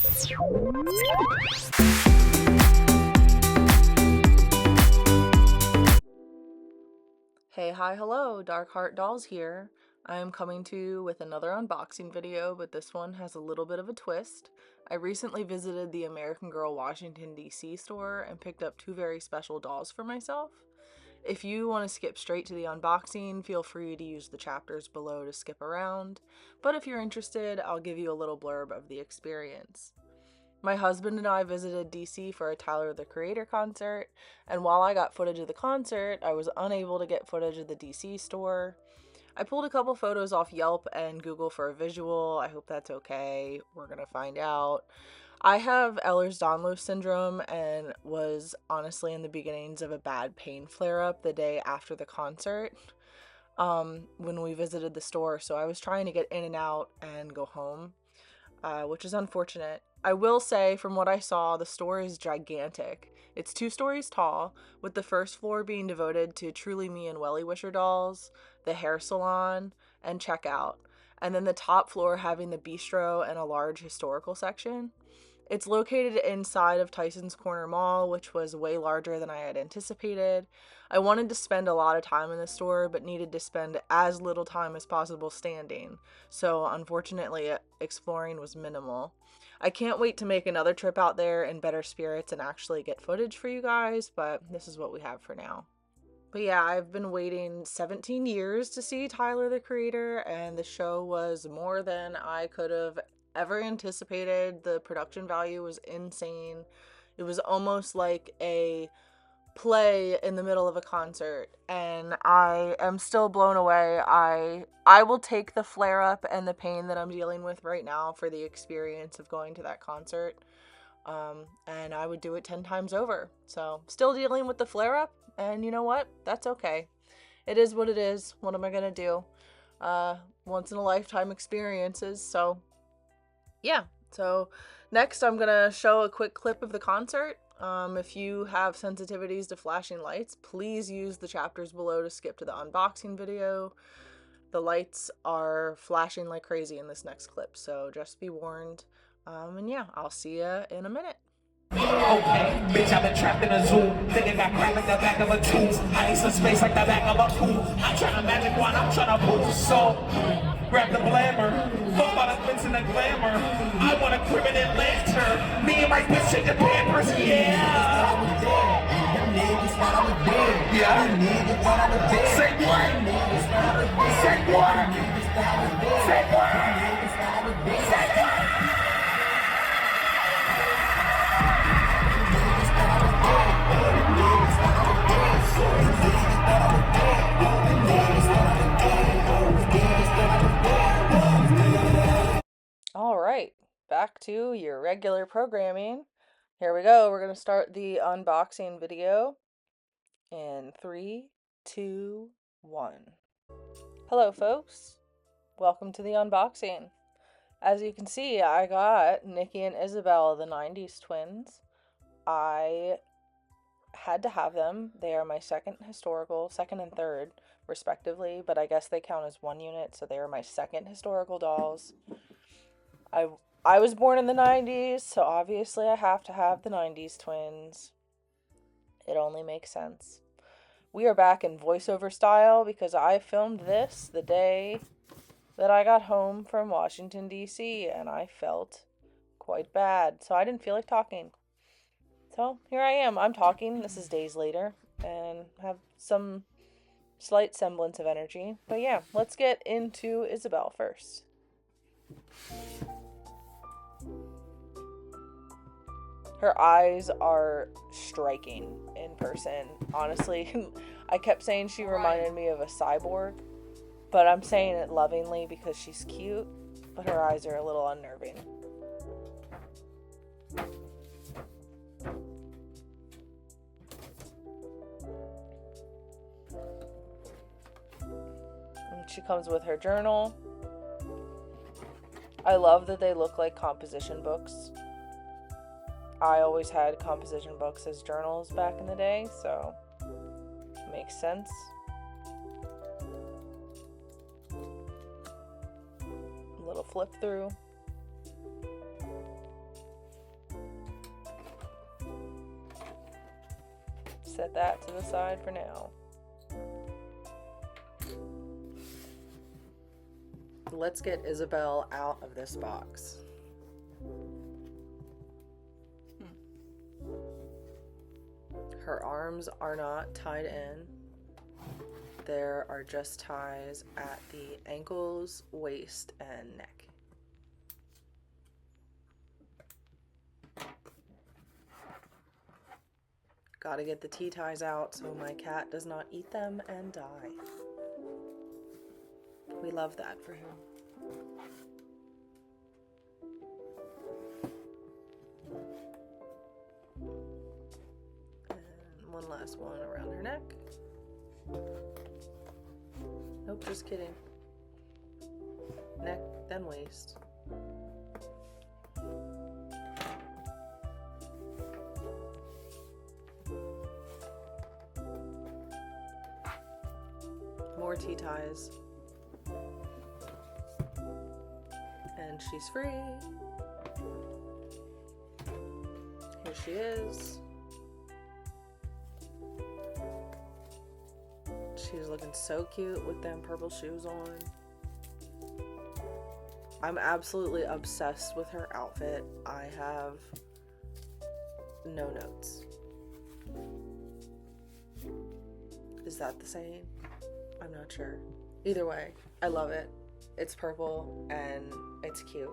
Hey, hi, hello, Dark Heart Dolls here. I am coming to you with another unboxing video, but this one has a little bit of a twist. I recently visited the American Girl Washington, D.C. store and picked up two very special dolls for myself. If you want to skip straight to the unboxing, feel free to use the chapters below to skip around, but if you're interested, I'll give you a little blurb of the experience. My husband and I visited DC for a Tyler the Creator concert, and while I got footage of the concert, I was unable to get footage of the DC store. I pulled a couple photos off Yelp and Google for a visual. I hope that's okay. We're gonna find out. I have Ehlers-Danlos syndrome and was honestly in the beginnings of a bad pain flare-up the day after the concert when we visited the store, so I was trying to get in and out and go home. Which is unfortunate. I will say, from what I saw, the store is gigantic. It's 2 stories tall, with the first floor being devoted to Truly Me and Welly Wisher dolls, the hair salon, and checkout, and then the top floor having the bistro and a large historical section. It's located inside of Tyson's Corner Mall, which was way larger than I had anticipated. I wanted to spend a lot of time in the store, but needed to spend as little time as possible standing, so unfortunately exploring was minimal. I can't wait to make another trip out there in better spirits and actually get footage for you guys, but this is what we have for now. But yeah, I've been waiting 17 years to see Tyler the Creator, and the show was more than I could have ever anticipated. The production value was insane. It was almost like a play in the middle of a concert, and I am still blown away. I will take the flare up and the pain that I'm dealing with right now for the experience of going to that concert. And I would do it 10 times over. So still dealing with the flare up, and you know what? That's okay. It is what it is. What am I gonna do? Once in a lifetime experiences. So yeah, so next I'm gonna show a quick clip of the concert. If you have sensitivities to flashing lights, please use the chapters below to skip to the unboxing video. The lights are flashing like crazy in this next clip, so just be warned. And yeah, I'll see ya in a minute. Okay, bitch, I've been trapped in a zoo. Thinking got crap in the back of a tube. I need some space like the back of a pool. I'm trying to magic one, I'm trying to move. So, grab the glamour. Fuck all the glitz and the glamour. I want a crib and a lantern. Me and my bitch shake the pampers, yeah. Yeah. Say what? Say what? Say what? Say what? All right, back to your regular programming. Here we go. We're going to start the unboxing video in 3, 2, 1. Hello, folks. Welcome to the unboxing. As you can see, I got Nicki and Isabel, the 90s twins. I had to have them. They are my second and third, respectively, but I guess they count as one unit, so they are my second historical dolls. I was born in the 90s, so obviously I have to have the 90s twins. It only makes sense. We are back in voiceover style because I filmed this the day that I got home from Washington, D.C., and I felt quite bad, so I didn't feel like talking. So here I am. I'm talking. This is days later, and have some slight semblance of energy. But yeah, let's get into Isabel first. Her eyes are striking in person. Honestly, I kept saying she reminded me of a cyborg, but I'm saying it lovingly because she's cute, but her eyes are a little unnerving. And she comes with her journal. I love that they look like composition books. I always had composition books as journals back in the day, so it makes sense. A little flip through. set that to the side for now. Let's get Isabel out of this box. Her arms are not tied in. There are just ties at the ankles, waist, and neck. Gotta get the tea ties out so my cat does not eat them and die. We love that for him. And one last one around her neck. Nope, just kidding. Neck, then waist. More tea ties. And she's free. Here she is. She's looking so cute with them purple shoes on. I'm absolutely obsessed with her outfit. I have no notes. Is that the saying? I'm not sure. Either way, I love it. It's purple and it's cute.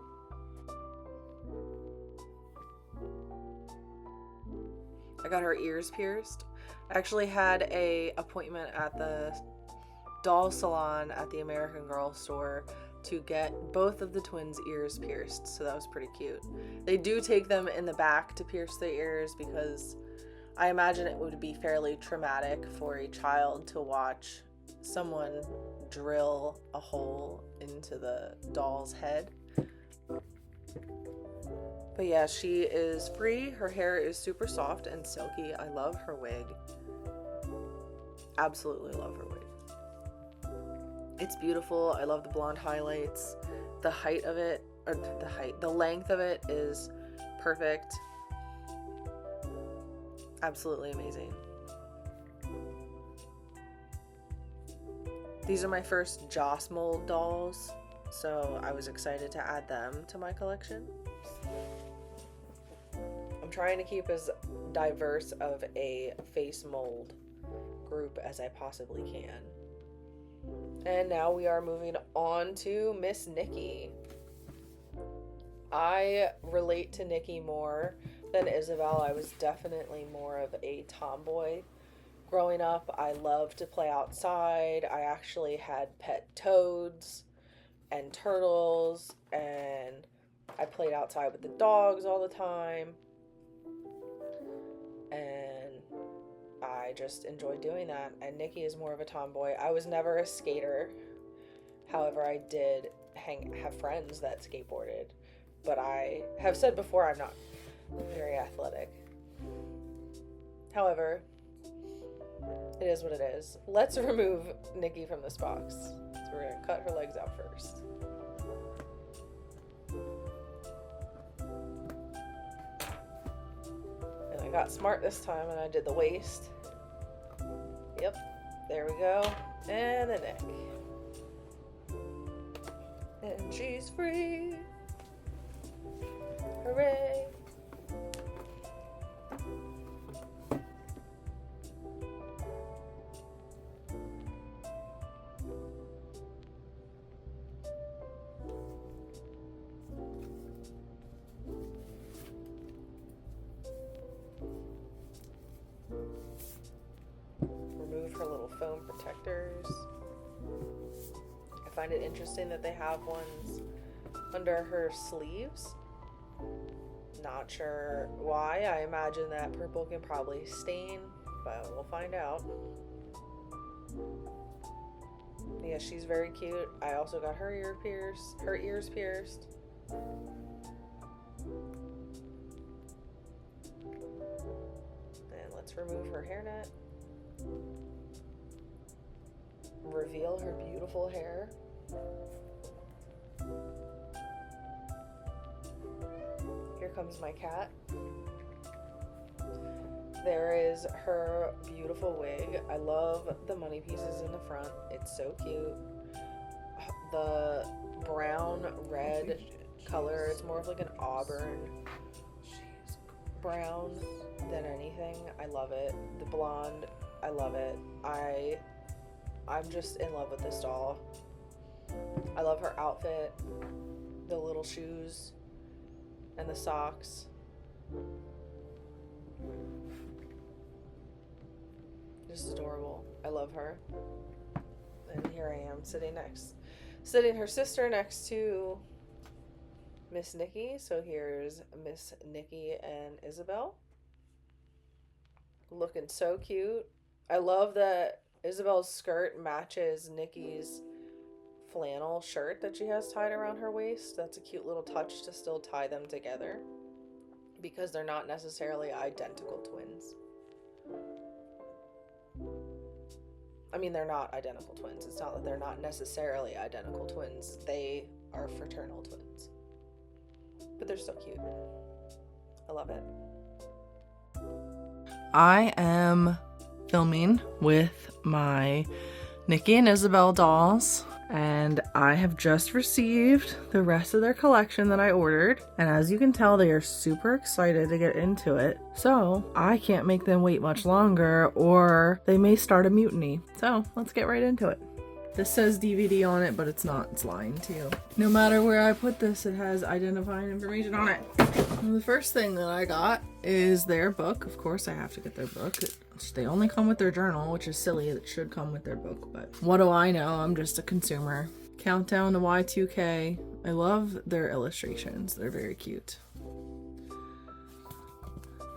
I got her ears pierced. I actually had an appointment at the doll salon at the American Girl store to get both of the twins' ears pierced, so that was pretty cute. They do take them in the back to pierce their ears because I imagine it would be fairly traumatic for a child to watch someone drill a hole into the doll's head. But yeah, she is free. Her hair is super soft and silky. I love her wig. Absolutely love her wig. It's beautiful. I love the blonde highlights. The height of it, or the length of it is perfect. Absolutely amazing. These are my first Joss mold dolls, so I was excited to add them to my collection. I'm trying to keep as diverse of a face mold group as I possibly can. And now we are moving on to Miss Nicki. I relate to Nicki more than Isabel. I was definitely more of a tomboy. Growing up, I loved to play outside. I actually had pet toads and turtles, and I played outside with the dogs all the time. And I just enjoyed doing that. And Nicki is more of a tomboy. I was never a skater. However, I did have friends that skateboarded. But I have said before, I'm not very athletic. However, it is what it is. Let's remove Nicki from this box. So we're going to cut her legs out first. And I got smart this time and I did the waist. Yep, there we go. And the neck. And she's free. Hooray. Remove her little foam protectors. I find it interesting that they have ones under her sleeves. Not sure why. I imagine that purple can probably stain, but we'll find out. Yeah, she's very cute. I also got her ears pierced. And let's remove her hairnet. Reveal her beautiful hair. Here comes my cat. There is her beautiful wig. I love the money pieces in the front. It's so cute. The brown red color, it's more of like an auburn brown than anything. I love it. The blonde, I love it. I'm just in love with this doll. I love her outfit, the little shoes and the socks. Just adorable. I love her. And here I am sitting her sister next to Miss Nicki. So here's Miss Nicki and Isabel. Looking so cute. I love that Isabel's skirt matches Nicki's flannel shirt that she has tied around her waist. That's a cute little touch to still tie them together because they're not necessarily identical twins. I mean, they're not identical twins. It's not that they're not necessarily identical twins. They are fraternal twins. But they're so cute. I love it. I am filming with my Nicki and Isabel dolls, and I have just received the rest of their collection that I ordered, and as you can tell, they are super excited to get into it, so I can't make them wait much longer or they may start a mutiny. So let's get right into it. This says DVD on it, but it's not. It's lying to you. No matter where I put this, it has identifying information on it. And the first thing that I got is their book. Of course, I have to get their book. They only come with their journal, which is silly. It should come with their book, but what do I know? I'm just a consumer. Countdown to Y2K. I love their illustrations. They're very cute.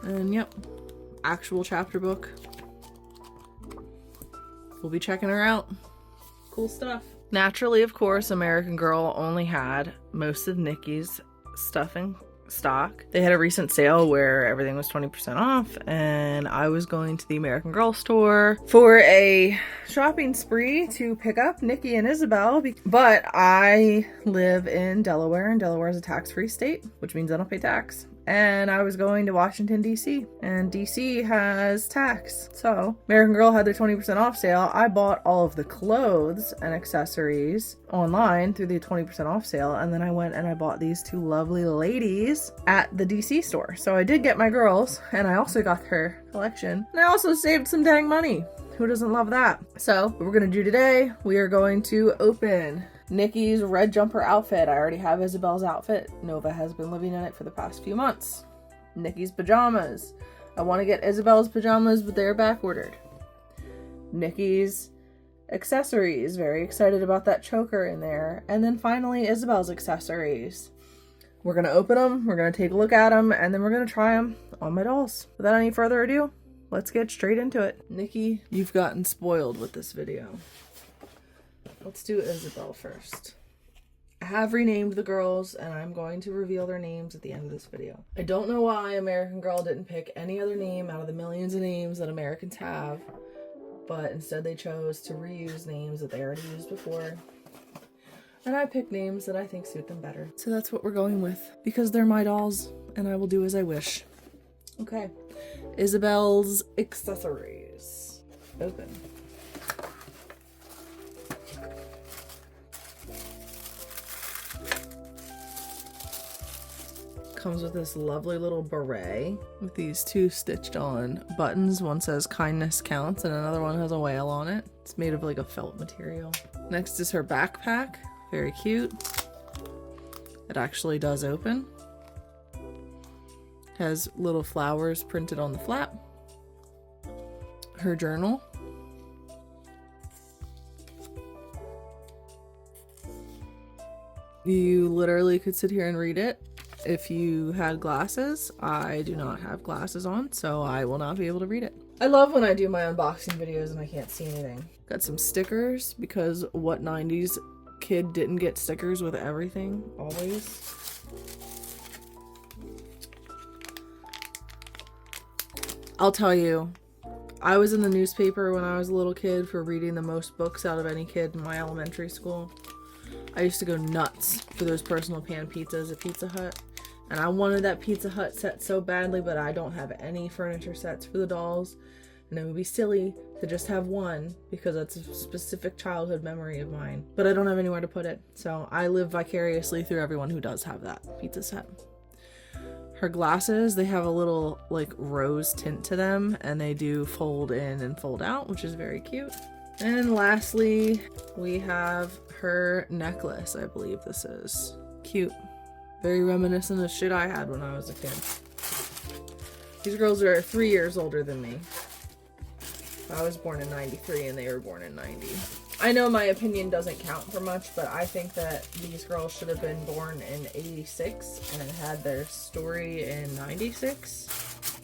And yep, actual chapter book. We'll be checking her out. Cool stuff. Naturally, of course, American Girl only had most of Nicki's stuff in stock. They had a recent sale where everything was 20% off, and I was going to the American Girl store for a shopping spree to pick up Nicki and Isabel, but I live in Delaware, and Delaware is a tax-free state, which means I don't pay tax. And I was going to Washington, DC, and DC has tax. So American Girl had their 20% off sale. I bought all of the clothes and accessories online through the 20% off sale, and then I went and I bought these two lovely ladies at the DC store. So I did get my girls, and I also got her collection, and I also saved some dang money. Who doesn't love that? So what we're gonna do today, we are going to open Nicki's red jumper outfit. I already have Isabel's outfit. Nova has been living in it for the past few months. Nicki's pajamas. I want to get Isabel's pajamas, but they're back ordered. Nicki's accessories. Very excited about that choker in there. And then finally, Isabel's accessories. We're going to open them, we're going to take a look at them, and then we're going to try them on my dolls. Without any further ado, let's get straight into it. Nicki, you've gotten spoiled with this video. Let's do Isabel first. I have renamed the girls, and I'm going to reveal their names at the end of this video. I don't know why American Girl didn't pick any other name out of the millions of names that Americans have, but instead they chose to reuse names that they already used before. And I picked names that I think suit them better. So that's what we're going with, because they're my dolls, and I will do as I wish. Okay, Isabel's accessories. Open. Comes with this lovely little beret with these two stitched on buttons. One says kindness counts and another one has a whale on it. It's made of like a felt material. Next is her backpack. Very cute. It actually does open. Has little flowers printed on the flap. Her journal. You literally could sit here and read it if you had glasses. I do not have glasses on, so I will not be able to read it. I love when I do my unboxing videos and I can't see anything. Got some stickers, because what 90s kid didn't get stickers with everything, always? I'll tell you, I was in the newspaper when I was a little kid for reading the most books out of any kid in my elementary school. I used to go nuts for those personal pan pizzas at Pizza Hut. And I wanted that Pizza Hut set so badly, but I don't have any furniture sets for the dolls. And it would be silly to just have one because that's a specific childhood memory of mine. But I don't have anywhere to put it. So I live vicariously through everyone who does have that pizza set. Her glasses, they have a little like rose tint to them, and they do fold in and fold out, which is very cute. And lastly, we have her necklace, I believe this is. Cute. Very reminiscent of shit I had when I was a kid. These girls are 3 years older than me. I was born in 93 and they were born in 90. I know my opinion doesn't count for much, but I think that these girls should have been born in 86 and had their story in 96.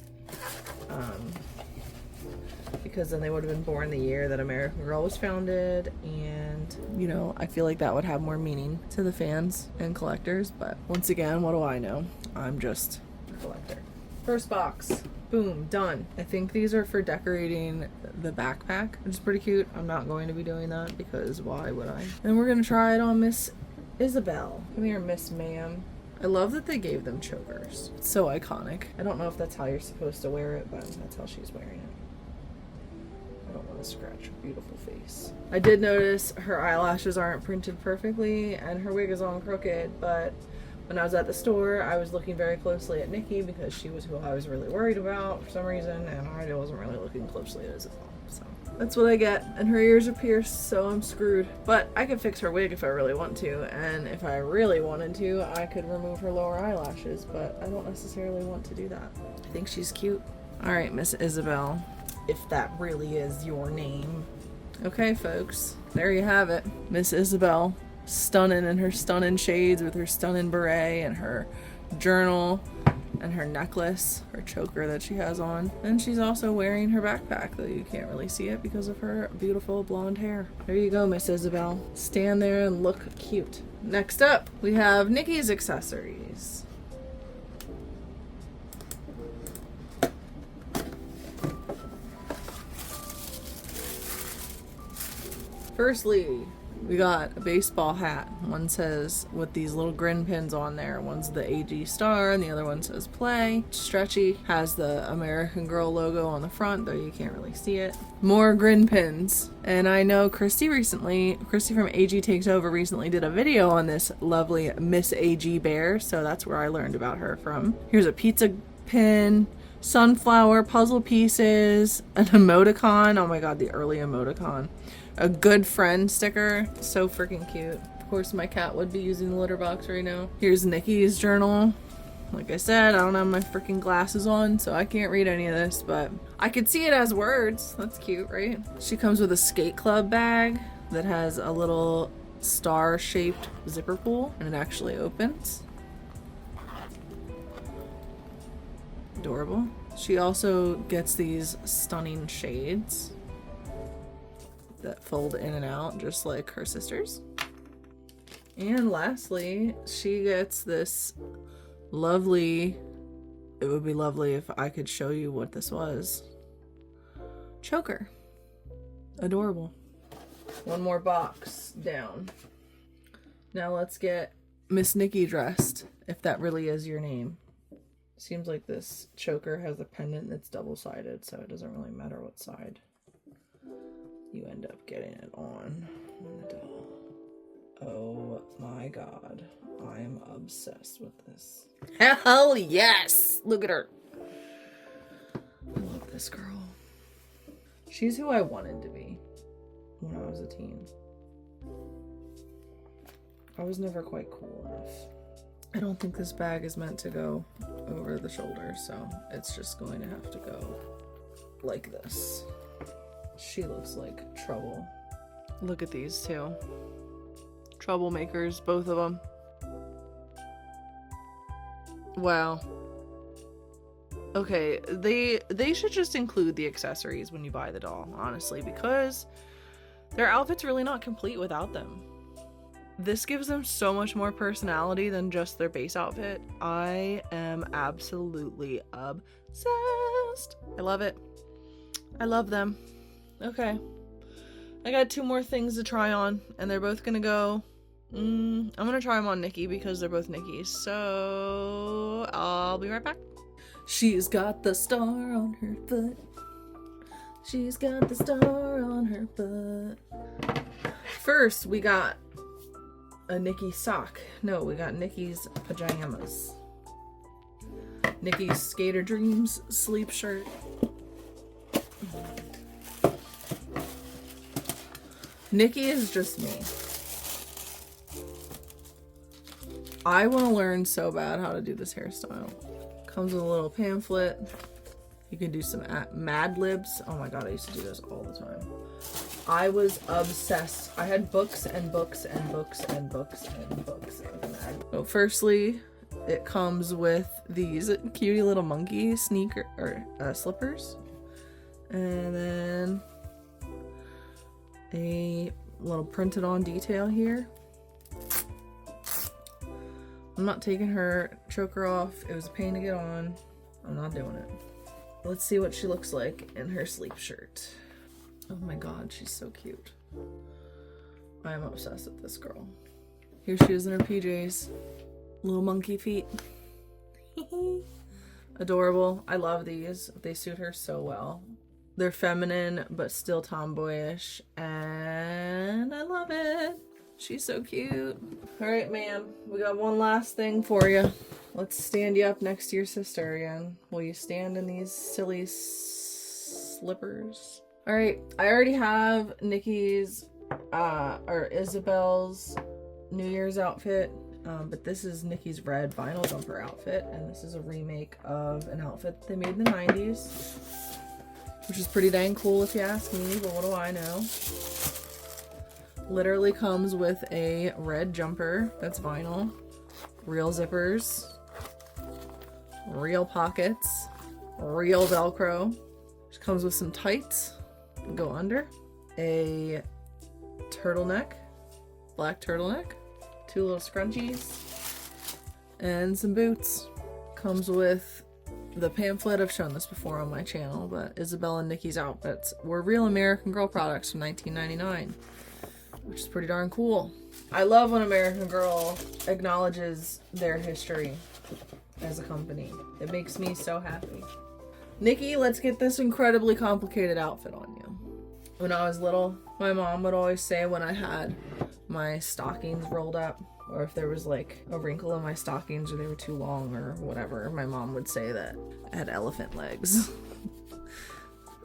Because then they would have been born the year that American Girl was founded, and, you know, I feel like that would have more meaning to the fans and collectors, but once again, what do I know? I'm just a collector. First box. Boom, done. I think these are for decorating the backpack, which is pretty cute. I'm not going to be doing that because why would I? And we're going to try it on Miss Isabel. Come here, Miss Ma'am. I love that they gave them chokers. It's so iconic. I don't know if that's how you're supposed to wear it, but that's how she's wearing it. I don't want to scratch her beautiful face. I did notice her eyelashes aren't printed perfectly and her wig is on crooked, but when I was at the store, I was looking very closely at Nicki because she was who I was really worried about for some reason, and I wasn't really looking closely at Isabel. So that's what I get. And her ears are pierced, so I'm screwed. But I could fix her wig if I really want to, and if I really wanted to, I could remove her lower eyelashes, but I don't necessarily want to do that. I think she's cute. All right, Miss Isabel, if that really is your name. Okay, folks, there you have it. Miss Isabel, stunning in her stunning shades with her stunning beret and her journal and her necklace, her choker that she has on. And she's also wearing her backpack, though you can't really see it because of her beautiful blonde hair. There you go, Miss Isabel. Stand there and look cute. Next up, we have Nicki's accessories. Firstly, we got a baseball hat. One says with these little grin pins on there. One's the AG star and the other one says play. Stretchy, has the American Girl logo on the front, though you can't really see it. More grin pins. And I know Christy from AG Takes Over recently did a video on this lovely Miss AG bear, so that's where I learned about her from. Here's a pizza pin, sunflower, puzzle pieces, an emoticon. Oh my god, the early emoticon. A good friend sticker. So freaking cute. Of course, my cat would be using the litter box right now. Here's Nicki's journal. Like I said, I don't have my freaking glasses on, so I can't read any of this, but I could see it as words. That's cute, right? She comes with a skate club bag that has a little star-shaped zipper pull, and it actually opens. Adorable. She also gets these stunning shades that fold in and out just like her sisters. And lastly, she gets this lovely, it would be lovely if I could show you what this was, choker. Adorable. One more box down. Now let's get Miss Nicki dressed, if that really is your name. Seems like this choker has a pendant that's double-sided, so it doesn't really matter what side you end up getting it on the doll. Oh my god. I'm obsessed with this. Hell yes! Look at her. I love this girl. She's who I wanted to be when I was a teen. I was never quite cool enough. I don't think this bag is meant to go over the shoulder, so it's just going to have to go like this. She looks like trouble. Look at these two. Troublemakers, both of them. Wow. Okay, they should just include the accessories when you buy the doll, honestly, because their outfit's really not complete without them. This gives them so much more personality than just their base outfit. I am absolutely obsessed. I love it. I love them. Okay. I got 2 more things to try on, and they're both gonna go I'm gonna try them on Nicki because they're both Nicki's. So I'll be right back. She's got the star on her butt. She's got the star on her butt. First, we got a Nicki sock. No, we got Nicki's pajamas. Nicki's Skater Dreams sleep shirt. Nicki is just me. I want to learn so bad how to do this hairstyle. Comes with a little pamphlet. You can do some Mad Libs. Oh my god, I used to do those all the time. I was obsessed. I had books and books and books and books and books of Mad. So firstly, it comes with these cutie little monkey sneaker or slippers, and then a little printed on detail here. I'm not taking her choker off. It was a pain to get on. I'm not doing it. Let's see what she looks like in her sleep shirt. Oh my god, she's so cute. I am obsessed with this girl. Here she is in her PJs. Little monkey feet. Adorable. I love these. They suit her so well. They're feminine, but still tomboyish. And I love it. She's so cute. All right, ma'am. We got one last thing for you. Let's stand you up next to your sister again. Will you stand in these silly slippers? All right. I already have Nicki's, or Isabel's New Year's outfit. But this is Nicki's red vinyl jumper outfit. And this is a remake of an outfit they made in the 90s. Which is pretty dang cool if you ask me, but what do I know? Literally comes with a red jumper that's vinyl, real zippers, real pockets, real Velcro. It comes with some tights that go under, a turtleneck, black turtleneck, 2 little scrunchies, and some boots. Comes with the pamphlet. I've shown this before on my channel, but Isabel and Nicki's outfits were real American Girl products from 1999. Which is pretty darn cool. I love when American Girl acknowledges their history as a company. It makes me so happy. Nicki, let's get this incredibly complicated outfit on you. When I was little, my mom would always say when I had my stockings rolled up, or if there was like a wrinkle in my stockings or they were too long or whatever, my mom would say that I had elephant legs.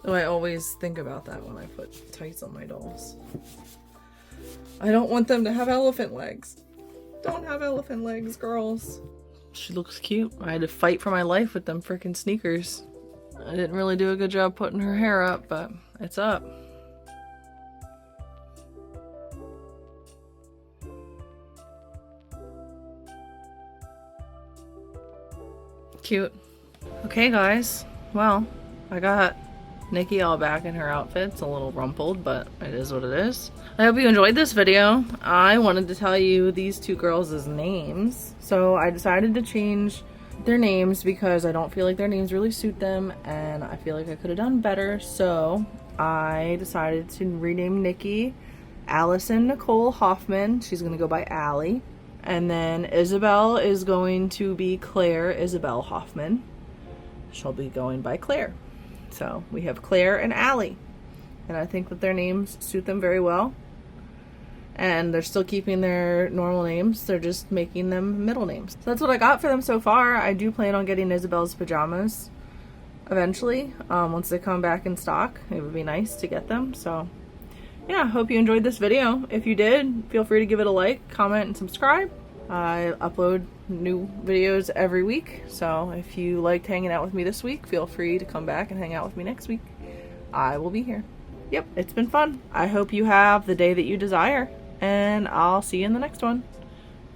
So I always think about that when I put tights on my dolls. I don't want them to have elephant legs. Don't have elephant legs, girls. She looks cute. I had to fight for my life with them freaking sneakers. I didn't really do a good job putting her hair up, but it's up. Cute. Okay, guys. Well, I got Nicki all back in her outfit. It's a little rumpled, but it is what it is. I hope you enjoyed this video. I wanted to tell you these two girls' names. So I decided to change their names because I don't feel like their names really suit them and I feel like I could have done better. So I decided to rename Nicki Allison Nicole Hoffman. She's gonna go by Allie. And then Isabel is going to be Claire Isabel Hoffman. She'll be going by Claire. So we have Claire and Allie, and I think that their names suit them very well. And they're still keeping their normal names. They're just making them middle names. So that's what I got for them so far. I do plan on getting Isabel's pajamas eventually. Once they come back in stock, it would be nice to get them. So yeah, hope you enjoyed this video. If you did, feel free to give it a like, comment, and subscribe. I upload new videos every week, so if you liked hanging out with me this week, feel free to come back and hang out with me next week. I will be here. Yep, it's been fun. I hope you have the day that you desire, and I'll see you in the next one.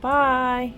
Bye!